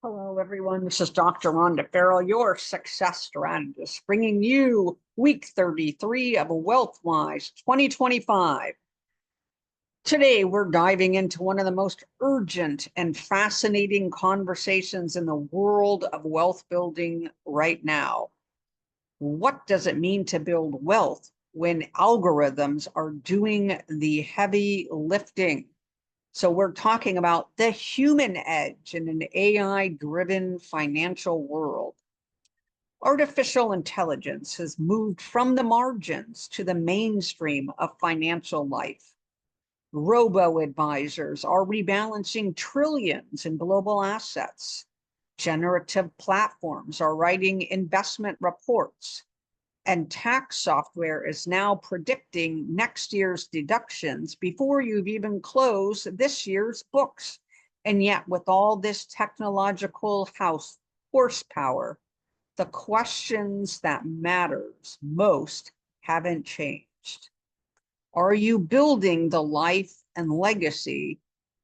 Hello, everyone. This is Dr. Rhonda Farrell, your success strategist, bringing you week 33 of WealthWise 2025. Today, we're diving into one of the most urgent and fascinating conversations in the world of wealth building right now. What does it mean to build wealth when algorithms are doing the heavy lifting? So we're talking about the human edge in an AI-driven financial world. Artificial intelligence has moved from the margins to the mainstream of financial life. Robo-advisors are rebalancing trillions in global assets. Generative platforms are writing investment reports. And tax software is now predicting next year's deductions before you've even closed this year's books. And yet, with all this technological horsepower, the questions that matters most haven't changed. Are you building the life and legacy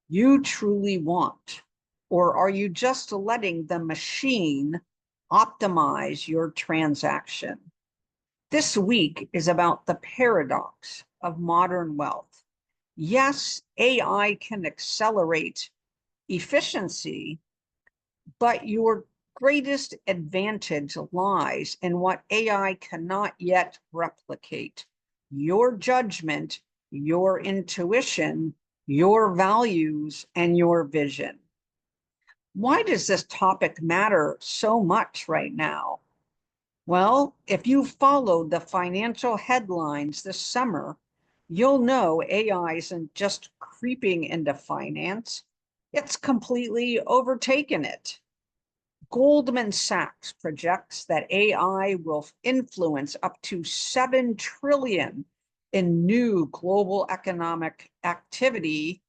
you truly want? Or are you just letting the machine optimize your transaction? This week is about the paradox of modern wealth. Yes, AI can accelerate efficiency, but your greatest advantage lies in what AI cannot yet replicate: your judgment, your intuition, your values, and your vision. Why does this topic matter so much right now? Well, if you followed the financial headlines this summer, you'll know AI isn't just creeping into finance, it's completely overtaken it. Goldman Sachs projects that AI will influence up to 7 trillion in new global economic activity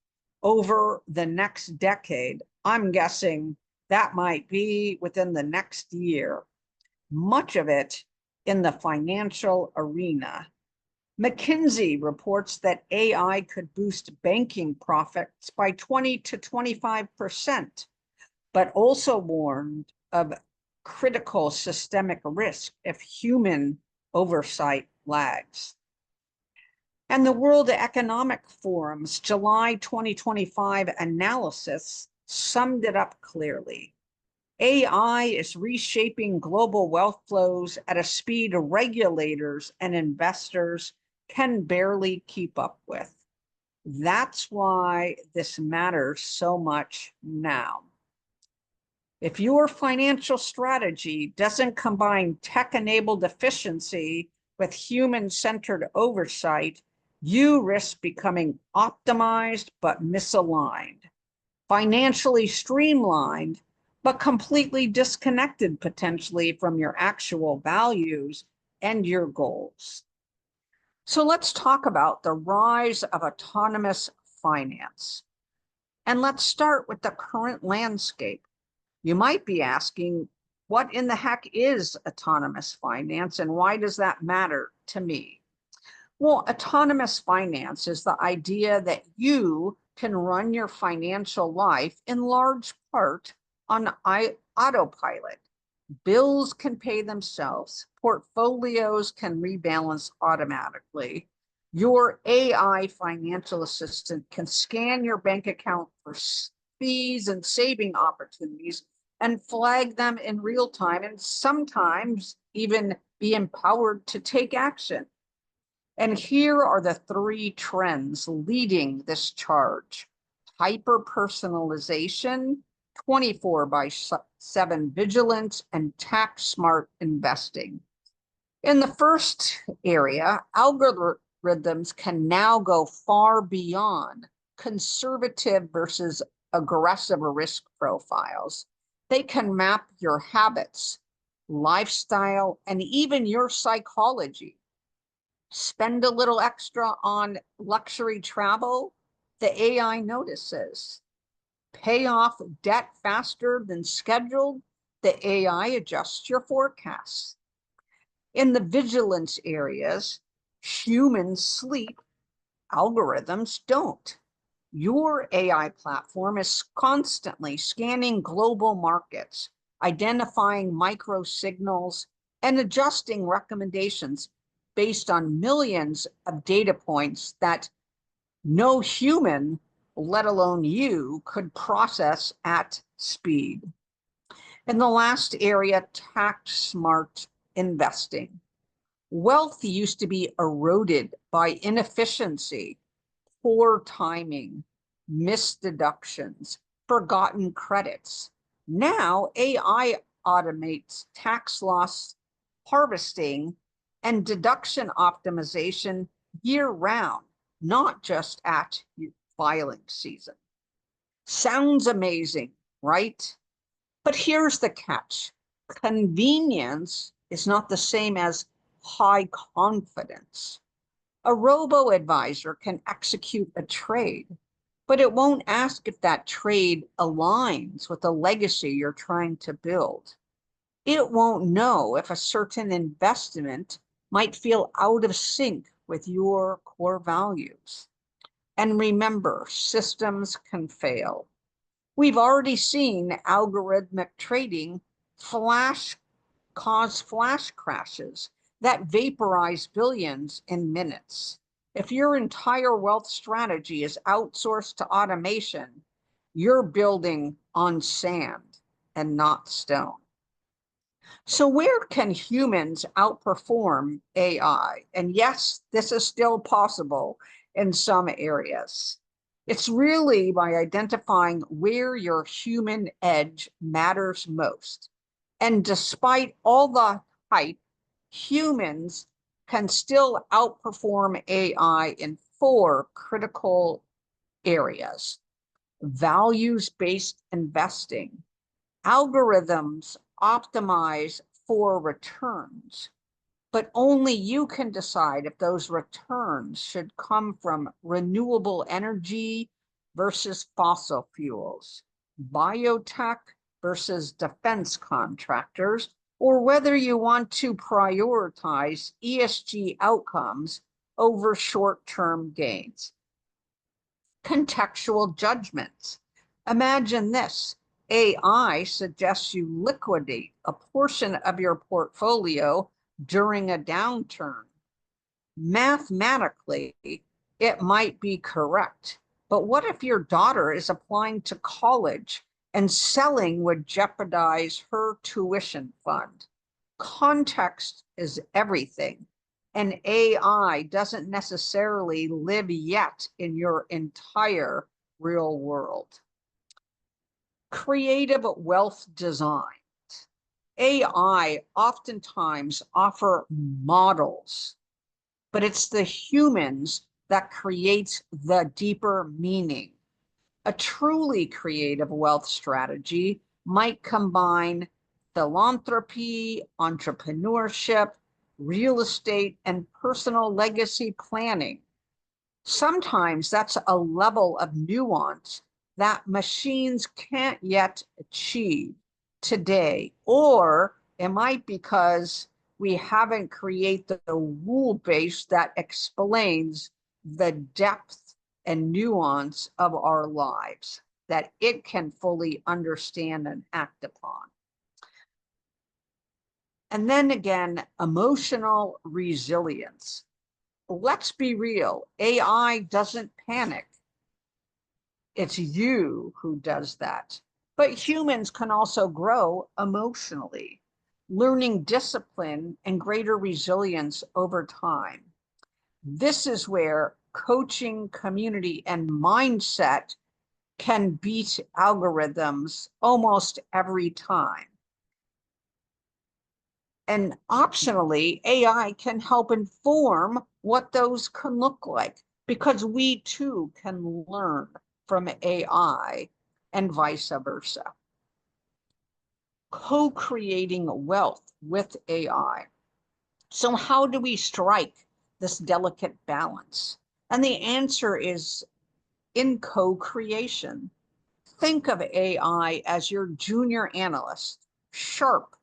over the next decade. I'm guessing that might be within the next year. Much of it in the financial arena. McKinsey reports that AI could boost banking profits by 20 to 25%, but also warned of critical systemic risk if human oversight lags. And the World Economic Forum's July 2025 analysis summed it up clearly. AI is reshaping global wealth flows at a speed regulators and investors can barely keep up with. That's why this matters so much now. If your financial strategy doesn't combine tech-enabled efficiency with human-centered oversight, you risk becoming optimized but misaligned, financially streamlined but completely disconnected potentially from your actual values and your goals. So let's talk about the rise of autonomous finance. And let's start with the current landscape. You might be asking, what in the heck is autonomous finance and why does that matter to me? Well, autonomous finance is the idea that you can run your financial life in large part on autopilot. Bills can pay themselves. Portfolios can rebalance automatically. Your AI financial assistant can scan your bank account for fees and saving opportunities and flag them in real time, and sometimes even be empowered to take action. And here are the 3 trends leading this charge: hyper-personalization, 24/7 vigilance, and tax-smart investing. In the first area, algorithms can now go far beyond conservative versus aggressive risk profiles. They can map your habits, lifestyle, and even your psychology. Spend a little extra on luxury travel, the AI notices. Pay off debt faster than scheduled, the AI adjusts your forecasts. In the vigilance areas, humans sleep, algorithms don't. Your AI platform is constantly scanning global markets, identifying micro signals, and adjusting recommendations based on millions of data points that no human, let alone you, could process at speed. And the last area, tax smart investing. Wealth used to be eroded by inefficiency, poor timing, missed deductions, forgotten credits. Now AI automates tax loss harvesting and deduction optimization year round, not just at filing season. Sounds amazing, right? But here's the catch. Convenience is not the same as high confidence. A robo-advisor can execute a trade, but it won't ask if that trade aligns with the legacy you're trying to build. It won't know if a certain investment might feel out of sync with your core values. And remember, systems can fail. We've already seen algorithmic trading cause flash crashes that vaporize billions in minutes. If your entire wealth strategy is outsourced to automation, you're building on sand and not stone. So where can humans outperform AI? And yes, this is still possible in some areas. It's really by identifying where your human edge matters most. And despite all the hype, humans can still outperform AI in 4 critical areas. Values-based investing. Algorithms optimize for returns, but only you can decide if those returns should come from renewable energy versus fossil fuels, biotech versus defense contractors, or whether you want to prioritize ESG outcomes over short-term gains. Contextual judgments. Imagine this. AI suggests you liquidate a portion of your portfolio during a downturn. Mathematically, it might be correct, but what if your daughter is applying to college and selling would jeopardize her tuition fund? Context is everything, and AI doesn't necessarily live yet in your entire real world. Creative wealth design. AI oftentimes offer models, but it's the humans that create the deeper meaning. A truly creative wealth strategy might combine philanthropy, entrepreneurship, real estate, and personal legacy planning. Sometimes that's a level of nuance that machines can't yet achieve today, or it might because we haven't created the rule base that explains the depth and nuance of our lives that it can fully understand and act upon. And then again, emotional resilience. Let's be real, AI doesn't panic. It's you who does that. But humans can also grow emotionally, learning discipline and greater resilience over time. This is where coaching, community, and mindset can beat algorithms almost every time. And optionally, AI can help inform what those can look like, because we too can learn from AI and vice versa. Co-creating wealth with AI. So how do we strike this delicate balance? And the answer is in co-creation. Think of AI as your junior analyst, sharp,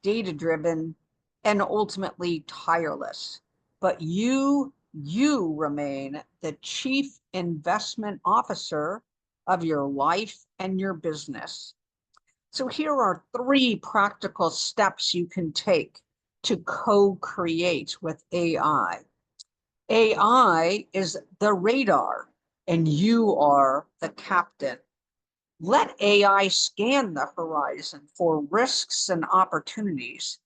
data-driven, and ultimately tireless. But you You remain the chief investment officer of your life and your business. So here are 3 practical steps you can take to co-create with AI. AI is the radar and you are the captain. Let AI scan the horizon for risks and opportunities,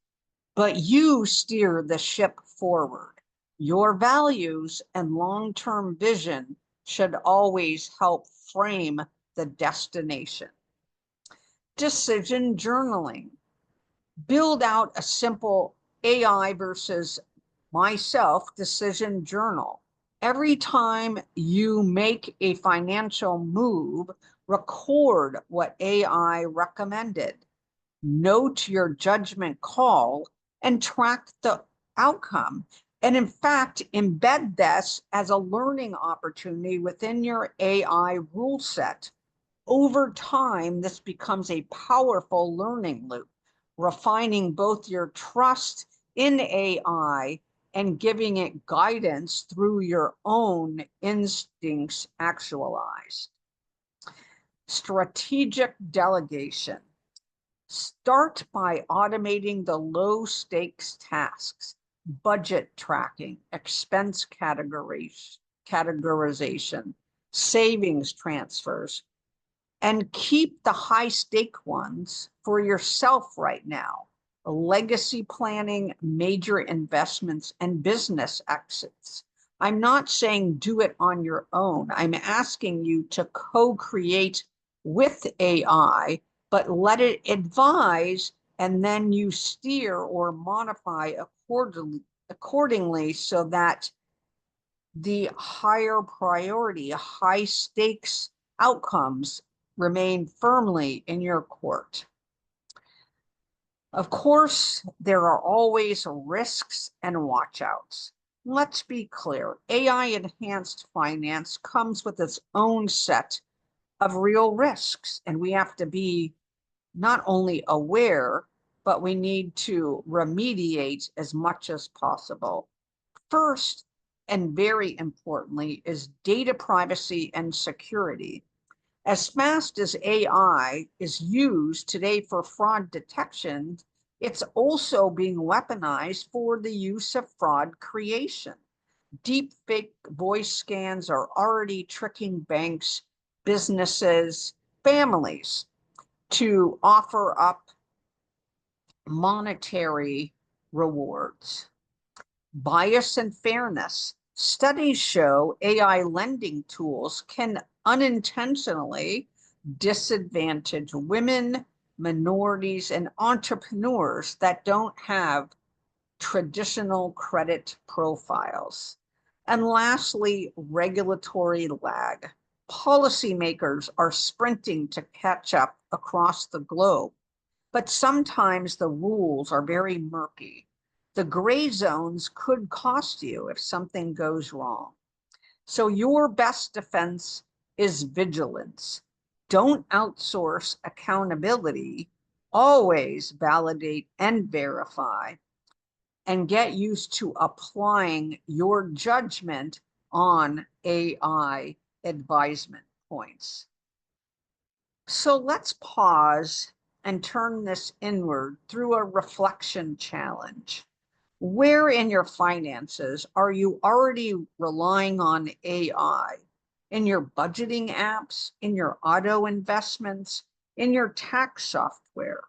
but you steer the ship forward. Your values and long-term vision should always help frame the destination. Decision journaling. Build out a simple AI versus myself decision journal. Every time you make a financial move, record what AI recommended. Note your judgment call and track the outcome. And in fact, embed this as a learning opportunity within your AI rule set. Over time, this becomes a powerful learning loop, refining both your trust in AI and giving it guidance through your own instincts actualized. Strategic delegation. Start by automating the low stakes tasks, budget tracking, expense categorization, savings transfers, and keep the high stake ones for yourself right now. Legacy planning, major investments, and business exits. I'm not saying do it on your own. I'm asking you to co-create with AI, but let it advise, and then you steer or modify accordingly so that the higher priority, high stakes outcomes remain firmly in your court. Of course, there are always risks and watchouts. Let's be clear, AI-enhanced finance comes with its own set of real risks, and we have to be not only aware, but we need to remediate as much as possible. First, and very importantly, is data privacy and security. As fast as AI is used today for fraud detection, it's also being weaponized for the use of fraud creation. Deep fake voice scans are already tricking banks, businesses, families to offer up monetary rewards. Bias and fairness. Studies show AI lending tools can unintentionally disadvantage women, minorities, and entrepreneurs that don't have traditional credit profiles. And lastly, regulatory lag. Policymakers are sprinting to catch up across the globe, but sometimes the rules are very murky. The gray zones could cost you if something goes wrong. So your best defense is vigilance. Don't outsource accountability. Always validate and verify, and get used to applying your judgment on AI advisement points. So let's pause and turn this inward through a reflection challenge. Where in your finances are you already relying on AI? In your budgeting apps, in your auto investments, in your tax software?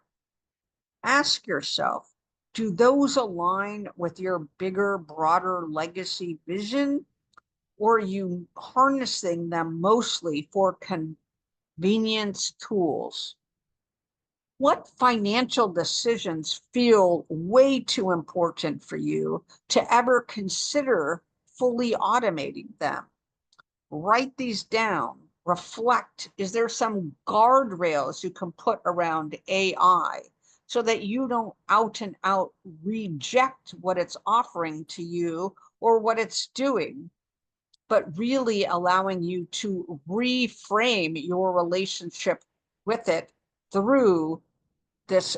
Ask yourself, do those align with your bigger, broader legacy vision? Or are you harnessing them mostly for convenience tools? What financial decisions feel way too important for you to ever consider fully automating them? Write these down. Reflect. Is there some guardrails you can put around AI so that you don't out and out reject what it's offering to you or what it's doing, but really allowing you to reframe your relationship with it through this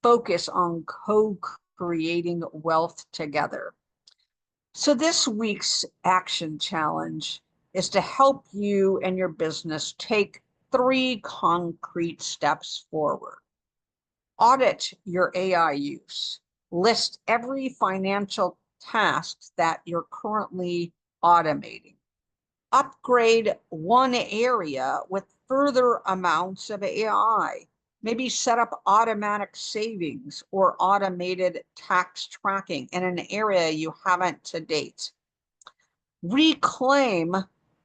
focus on co-creating wealth together? So this week's action challenge is to help you and your business take 3 concrete steps forward. Audit your AI use. List every financial task that you're currently automating. Upgrade one area with further amounts of AI. Maybe set up automatic savings or automated tax tracking in an area you haven't to date. Reclaim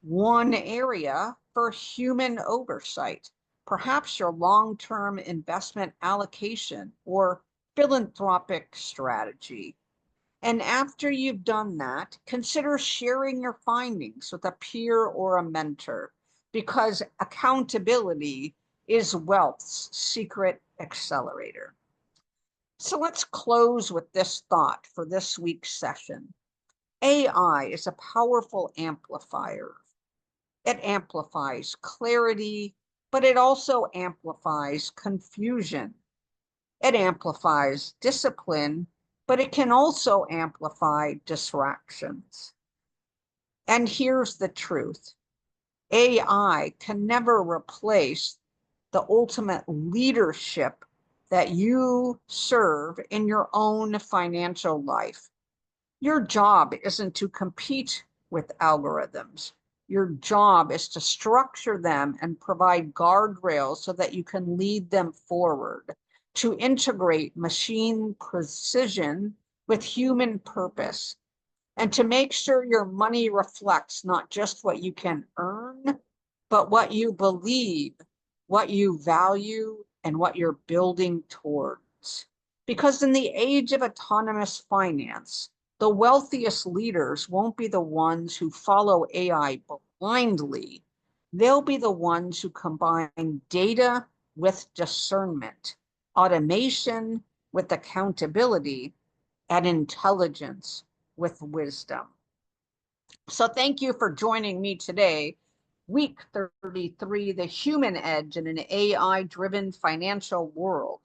one area for human oversight, perhaps your long-term investment allocation or philanthropic strategy. And after you've done that, consider sharing your findings with a peer or a mentor, because accountability is wealth's secret accelerator. So let's close with this thought for this week's session. AI is a powerful amplifier. It amplifies clarity, but it also amplifies confusion. It amplifies discipline, but it can also amplify distractions. And here's the truth. AI can never replace the ultimate leadership that you serve in your own financial life. Your job isn't to compete with algorithms. Your job is to structure them and provide guardrails so that you can lead them forward, to integrate machine precision with human purpose, and to make sure your money reflects not just what you can earn, but what you believe, what you value, and what you're building towards. Because in the age of autonomous finance, the wealthiest leaders won't be the ones who follow AI blindly. They'll be the ones who combine data with discernment, automation with accountability, and intelligence with wisdom. So thank you for joining me today. Week 33, the human edge in an AI-driven financial world.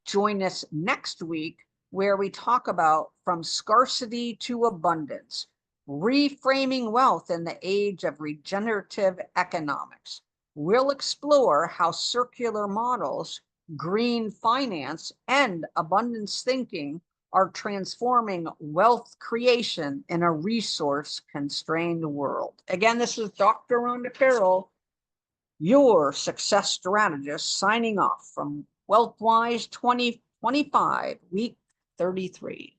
Join us next week where we talk about from scarcity to abundance, reframing wealth in the age of regenerative economics. We'll explore how circular models, green finance, and abundance thinking are transforming wealth creation in a resource-constrained world. Again, this is Dr. Rhonda Carroll, your success strategist, signing off from WealthWise 2025, week 33.